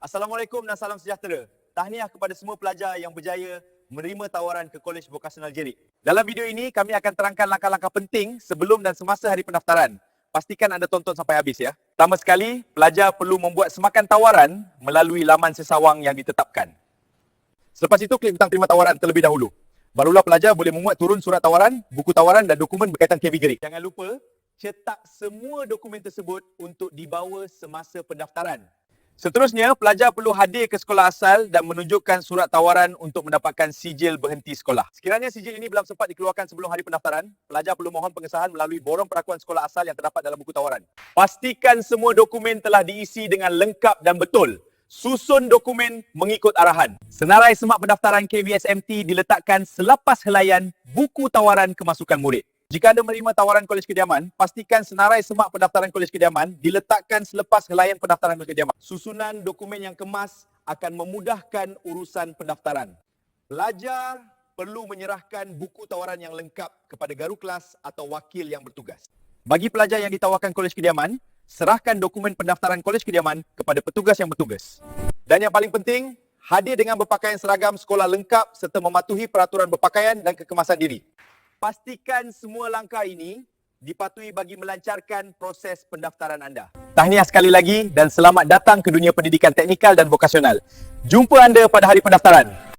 Assalamualaikum dan salam sejahtera. Tahniah kepada semua pelajar yang berjaya menerima tawaran ke Kolej Vokasional Jerit. Dalam video ini, kami akan terangkan langkah-langkah penting sebelum dan semasa hari pendaftaran. Pastikan anda tonton sampai habis ya. Pertama sekali, pelajar perlu membuat semakan tawaran melalui laman sesawang yang ditetapkan. Selepas itu, klik butang terima tawaran terlebih dahulu. Barulah pelajar boleh memuat turun surat tawaran, buku tawaran dan dokumen berkaitan KB Jerit. Jangan lupa, cetak semua dokumen tersebut untuk dibawa semasa pendaftaran. Seterusnya, pelajar perlu hadir ke sekolah asal dan menunjukkan surat tawaran untuk mendapatkan sijil berhenti sekolah. Sekiranya sijil ini belum sempat dikeluarkan sebelum hari pendaftaran, pelajar perlu mohon pengesahan melalui borong pengakuan sekolah asal yang terdapat dalam buku tawaran. Pastikan semua dokumen telah diisi dengan lengkap dan betul. Susun dokumen mengikut arahan. Senarai semak pendaftaran KVSMT diletakkan selepas helaian buku tawaran kemasukan murid. Jika anda menerima tawaran Kolej Kediaman, pastikan senarai semak pendaftaran Kolej Kediaman diletakkan selepas helaian pendaftaran Kolej Kediaman. Susunan dokumen yang kemas akan memudahkan urusan pendaftaran. Pelajar perlu menyerahkan buku tawaran yang lengkap kepada garu kelas atau wakil yang bertugas. Bagi pelajar yang ditawarkan Kolej Kediaman, serahkan dokumen pendaftaran Kolej Kediaman kepada petugas yang bertugas. Dan yang paling penting, hadir dengan berpakaian seragam sekolah lengkap serta mematuhi peraturan berpakaian dan kekemasan diri. Pastikan semua langkah ini dipatuhi bagi melancarkan proses pendaftaran anda. Tahniah sekali lagi dan selamat datang ke dunia pendidikan teknikal dan vokasional. Jumpa anda pada hari pendaftaran.